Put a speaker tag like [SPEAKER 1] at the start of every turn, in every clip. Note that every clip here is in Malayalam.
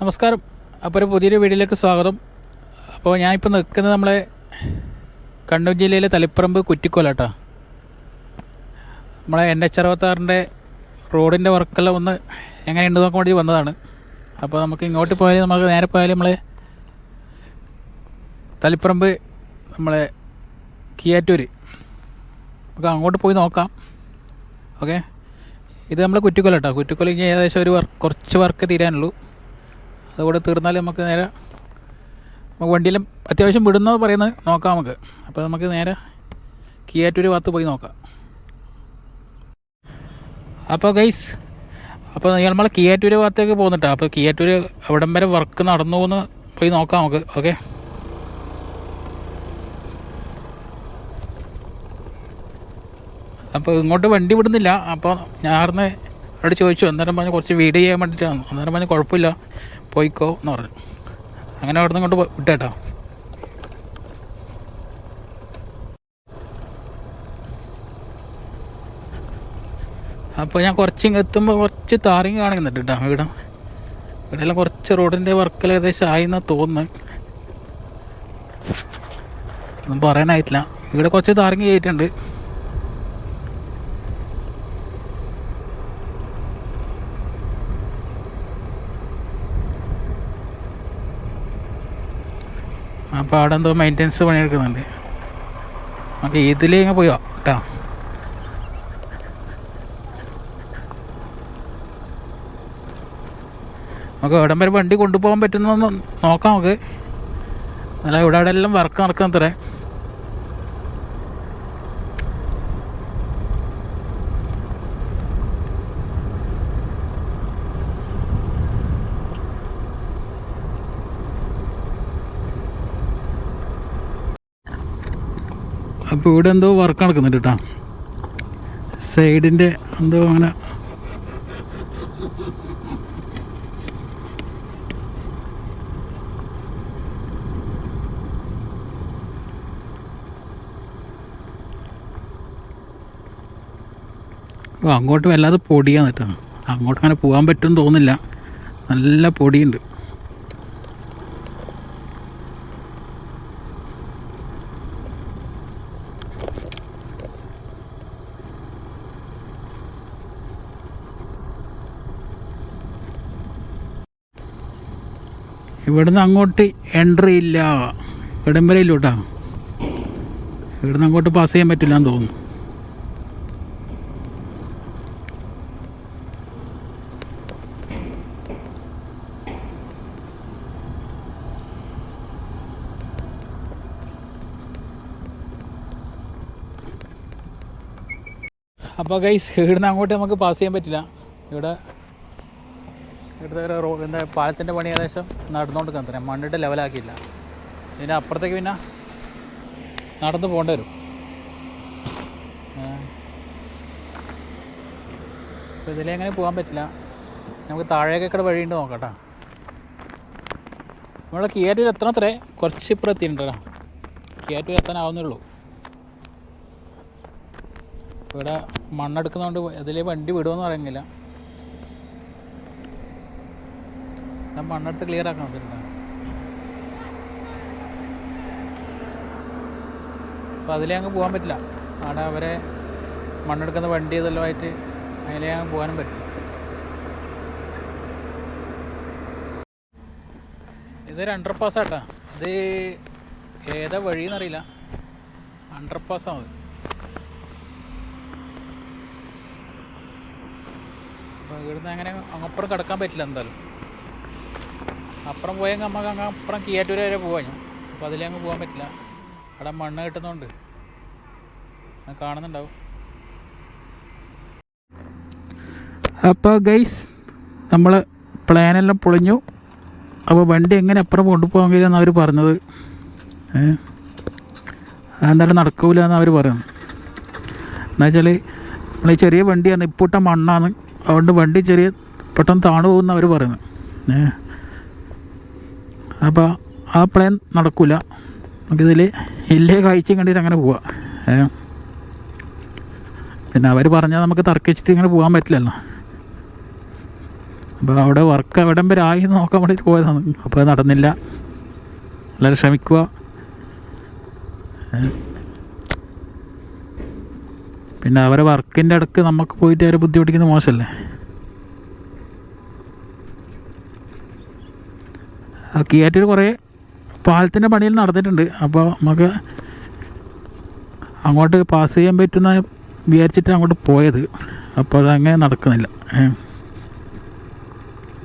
[SPEAKER 1] നമസ്കാരം. അപ്പോൾ ഒരു പുതിയൊരു വീഡിയോയിലേക്ക് സ്വാഗതം. അപ്പോൾ ഞാനിപ്പോൾ നിൽക്കുന്നത് നമ്മളെ കണ്ണൂർ ജില്ലയിലെ തളിപ്പറമ്പ് കുറ്റിക്കോല കേട്ടോ. നമ്മളെ NH-66 റോഡിൻ്റെ വർക്കെല്ലാം ഒന്ന് എങ്ങനെയുണ്ട് നോക്കാൻ വേണ്ടി വന്നതാണ്. അപ്പോൾ നമുക്ക് ഇങ്ങോട്ട് പോയാൽ നമുക്ക് നേരെ പോയാൽ നമ്മളെ തളിപ്പറമ്പ് നമ്മളെ കിയാറ്റൂർ നമുക്ക് അങ്ങോട്ട് പോയി നോക്കാം. ഓക്കെ, ഇത് നമ്മൾ കുറ്റിക്കോല കേട്ടോ. കുറ്റിക്കോല ഇനി ഏകദേശം ഒരു കുറച്ച് വർക്ക് തീരാനുള്ളൂ. അതുകൂടെ തീർന്നാൽ നമുക്ക് നേരെ നമുക്ക് വണ്ടിയിലും അത്യാവശ്യം വിടുന്നത് പറയുന്നത് നോക്കാം നമുക്ക്. അപ്പോൾ നമുക്ക് നേരെ കിയാറ്റൂർ ഭാഗത്ത് പോയി നോക്കാം. അപ്പോൾ ഗൈസ്, അപ്പോൾ നമ്മൾ കിയാറ്റൂർ ഭാഗത്തേക്ക് പോകുന്നുട്ടാ. അപ്പോൾ കിയാറ്റൂർ അവിടം വരെ വർക്ക് നടന്നു പോകുന്ന പോയി നോക്കാം നമുക്ക്. ഓക്കെ, അപ്പോൾ ഇങ്ങോട്ട് വണ്ടി വിടുന്നില്ല. അപ്പോൾ ഞാൻ അവരോട് ചോദിച്ചു, അന്നേരം പറഞ്ഞ് കുറച്ച് വീഡിയോ ചെയ്യാൻ വേണ്ടിയിട്ടാണ്. അന്നേരം പറഞ്ഞ് കുഴപ്പമില്ല പോയിക്കോ എന്ന് പറഞ്ഞു. അങ്ങനെ അവിടെ നിന്ന് ഇങ്ങോട്ട് വിട്ടേട്ടോ. അപ്പോൾ ഞാൻ കുറച്ച് എത്തുമ്പോൾ കുറച്ച് താറിങ് കാണിക്കുന്നുണ്ട് കേട്ടോ. ഇവിടെയെല്ലാം കുറച്ച് റോഡിൻ്റെ വർക്കെല്ലാം ഏകദേശം ആയിന്നാണ് തോന്നുന്നത്. ഒന്നും പറയാനായിട്ടില്ല. ഇവിടെ കുറച്ച് താറിങ് ചെയ്തിട്ടുണ്ട്. അപ്പോൾ അവിടെ എന്തോ മെയിൻ്റെനൻസ് പണിയെടുക്കുന്നുണ്ട്. നമുക്ക് ഇതിലേക്ക് പോയോ കേട്ടോ. നമുക്ക് എവിടം വരെ വണ്ടി കൊണ്ടുപോകാൻ പറ്റുന്നതെന്ന് നോക്കാം നമുക്ക്. അല്ല, ഇവിടെ അവിടെ എല്ലാം വർക്ക് നടക്കുന്നത്രേ. അപ്പോൾ ഇവിടെ എന്തോ വർക്ക് നടക്കുന്നുണ്ട് കേട്ടോ. സൈഡിൻ്റെ എന്തോ അങ്ങനെ അങ്ങോട്ട് വല്ലാതെ പൊടിയാണ് കേട്ടോ. അങ്ങോട്ട് അങ്ങനെ പോകാൻ പറ്റുമെന്ന് തോന്നുന്നില്ല. നല്ല പൊടിയുണ്ട്. ഇവിടുന്ന് അങ്ങോട്ട് എൻട്രി ഇല്ല. ഇവിടം വരെ ഇല്ല കേട്ടോ. ഇവിടുന്ന് അങ്ങോട്ട് പാസ് ചെയ്യാൻ പറ്റില്ല എന്ന് തോന്നുന്നു. അപ്പോൾ ഗൈസ്, ഇവിടുന്ന് അങ്ങോട്ട് നമുക്ക് പാസ് ചെയ്യാൻ പറ്റില്ല. ഇവിടുത്തെ എന്താ പാലത്തിൻ്റെ പണി ഏകദേശം നടന്നുകൊണ്ട് തന്നെ മണ്ണിട്ട് ലെവലാക്കിയില്ല. ഇതിൻ്റെ അപ്പുറത്തേക്ക് പിന്നെ നടന്ന് പോകേണ്ടി വരും. അപ്പോൾ ഇതിലെങ്ങനെ പോകാൻ പറ്റില്ല. നമുക്ക് താഴേക്കൊക്കെ വഴിയുണ്ട് നോക്കട്ടോ. നമ്മൾ കിയാറ്റൂർ എത്തണത്രേ കുറച്ച് ഇപ്പുറം എത്തിയിട്ടുണ്ടോ. കിയാറ്റൂർ എത്താനാവുന്നേ ഉള്ളൂ. ഇവിടെ മണ്ണെടുക്കുന്നതുകൊണ്ട് ഇതിലേ വണ്ടി വിടുമെന്ന് പറയുന്നില്ല. മണ്ണെടുത്ത് ക്ലിയർ ആക്കാൻ പറ്റില്ല. അപ്പോൾ അതിലേ അങ്ങ് പോകാൻ പറ്റില്ല. അവിടെ അവരെ മണ്ണെടുക്കുന്ന വണ്ടി ഇതെല്ലാം ആയിട്ട് അതിലേ അങ്ങ് പോകാനും പറ്റില്ല. ഇതൊരു അണ്ടർപാസ്സാട്ടാ. ഇത് ഏതാ വഴിയെന്നറിയില്ല. അണ്ടർപാസ്സാണ് അത്. അപ്പോൾ ഇവിടുന്ന് അങ്ങനെ അങ്ങപ്പുറം കിടക്കാൻ പറ്റില്ല. എന്തായാലും അപ്പുറം പോയെങ്കിൽ നമുക്ക് അങ്ങ് അപ്പുറം കിയാറ്റൂർ വരെ പോകാൻ. അപ്പോൾ അതിലേ അങ്ങ് പോകാൻ പറ്റില്ല. അവിടെ മണ്ണ് കിട്ടുന്നതുകൊണ്ട് അത് കാണുന്നുണ്ടാവും. അപ്പോൾ ഗൈസ്, നമ്മൾ പ്ലാനെല്ലാം പൊളിഞ്ഞു. അപ്പോൾ വണ്ടി എങ്ങനെ അപ്പുറം കൊണ്ടുപോകാൻ കഴിയുമെന്ന് അവർ പറഞ്ഞത്. അതെന്തായാലും നടക്കില്ല എന്ന് അവർ പറയുന്നു. എന്നുവെച്ചാൽ നമ്മൾ ചെറിയ വണ്ടിയാണ്, ഇപ്പോട്ട മണ്ണാണ്. അതുകൊണ്ട് വണ്ടി ചെറിയ പെട്ടെന്ന് താണു പോകുമെന്ന് അവർ പറയുന്നു. അപ്പോൾ ആ പ്ലാൻ നടക്കില്ല. നമുക്കിതിൽ ഇല്ലേ കാഴ്ചയും കണ്ടിട്ട് അങ്ങനെ പോവാം. പിന്നെ അവർ പറഞ്ഞാൽ നമുക്ക് തർക്കിച്ചിട്ട് ഇങ്ങനെ പോകാൻ പറ്റില്ലല്ലോ. അപ്പോൾ അവിടെ വർക്ക് എവിടം വരെ ആയി നോക്കാൻ വേണ്ടിയിട്ട് പോയതാണ്. അപ്പോൾ അത് നടന്നില്ല. എല്ലാവരും ശ്രമിക്കുക. പിന്നെ അവരെ വർക്കിൻ്റെ ഇടയ്ക്ക് നമുക്ക് പോയിട്ട് അവരെ ബുദ്ധിമുട്ടിക്കുന്നത് മോശമല്ലേ. ആ കിയാറ്റൂർ കുറേ പാലത്തിൻ്റെ പണിയിൽ നടന്നിട്ടുണ്ട്. അപ്പോൾ നമുക്ക് അങ്ങോട്ട് പാസ് ചെയ്യാൻ പറ്റുന്ന വിചാരിച്ചിട്ട് അങ്ങോട്ട് പോയത്. അപ്പോൾ അതങ്ങനെ നടക്കുന്നില്ല.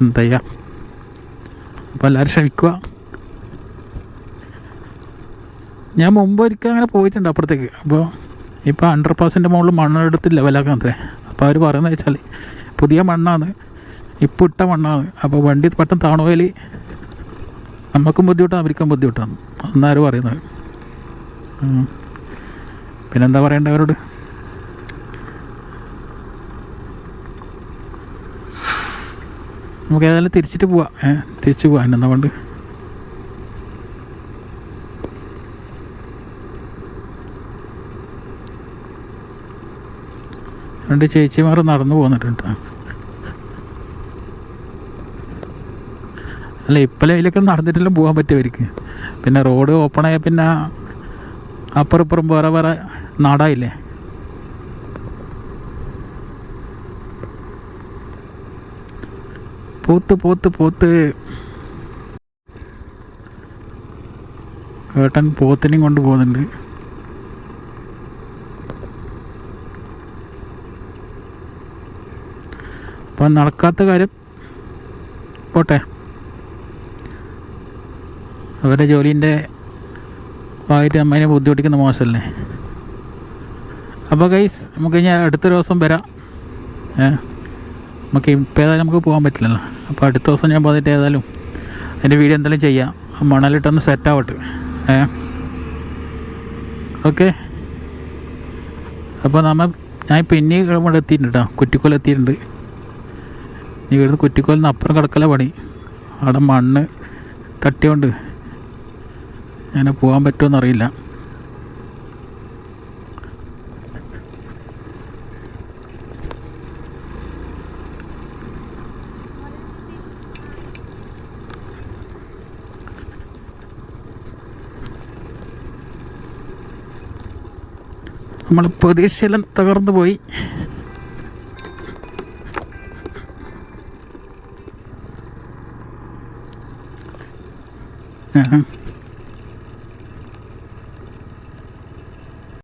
[SPEAKER 1] എന്താ ചെയ്യുക? അപ്പോൾ എല്ലാവരും ശ്രമിക്കുക. ഞാൻ മുമ്പ് ഒരിക്കൽ അങ്ങനെ പോയിട്ടുണ്ട് അപ്പുറത്തേക്ക്. അപ്പോൾ ഇപ്പോൾ അണ്ടർപാസിൻ്റെ മുകളിൽ മണ്ണെടുത്ത് ലെവലാക്കാൻ അത്രേ. അപ്പോൾ അവർ പറയുന്നത് വെച്ചാൽ പുതിയ മണ്ണാണ്, ഇപ്പോൾ ഇട്ട മണ്ണാണ്. അപ്പോൾ വണ്ടി പെട്ടെന്ന് താണുപോയാൽ നമുക്കും ബുദ്ധിമുട്ടാണ്, അവർക്കും ബുദ്ധിമുട്ടാണ് എന്നാരും പറയുന്നത്. പിന്നെന്താ പറയേണ്ടത് അവരോട്? നമുക്ക് ഏതായാലും തിരിച്ചിട്ട് പോവാം. തിരിച്ചു പോവാം. എന്നെന്താ കൊണ്ട് രണ്ട് ചേച്ചിമാർ നടന്നു പോകുന്നുണ്ട്. അല്ല, ഇപ്പോഴും അതിലൊക്കെ നടന്നിട്ടെല്ലാം പോകാൻ പറ്റുമായിരിക്കും. പിന്നെ റോഡ് ഓപ്പണായ പിന്നെ അപ്പുറം ഇപ്പുറം വേറെ വേറെ നാടായില്ലേ. പോത്ത് പോത്ത് പോത്ത് ഏട്ടൻ പോത്തിനെയും കൊണ്ട് പോകുന്നുണ്ട്. അപ്പം നടക്കാത്ത കാര്യം പോട്ടെ, അവരുടെ ജോലീൻ്റെ ഭാഗമായിട്ട് അമ്മേനെ ബുദ്ധിമുട്ടിക്കുന്ന മോശമല്ലേ. അപ്പോൾ ഗൈസ്, നമുക്ക് ഇനി അടുത്ത ദിവസം വരാം. നമുക്ക് ഇപ്പോൾ ഏതായാലും നമുക്ക് പോകാൻ പറ്റില്ലല്ലോ. അപ്പോൾ അടുത്ത ദിവസം ഞാൻ പോയിട്ട് ഏതായാലും അതിൻ്റെ വീഡിയോ എന്തെങ്കിലും ചെയ്യാം. മണലിട്ടൊന്ന് സെറ്റാവട്ടെ. ഓക്കെ. അപ്പോൾ ഞാൻ ഇപ്പോൾ ഇനി ഇവിടെ എത്തിയിട്ടുണ്ട് കേട്ടോ. കുറ്റിക്കോൽ എത്തിയിട്ടുണ്ട്. ഇനി ഇവിടുന്ന് കുറ്റിക്കോലിൽ നിന്ന് അപ്പുറം കിടക്കല പണി. അവിടെ മണ്ണ് തട്ടിയോണ്ട് ഞാൻ പോകാൻ പറ്റുമെന്നറിയില്ല. നമ്മൾ പ്രതീക്ഷയെല്ലാം തകർന്നു പോയി.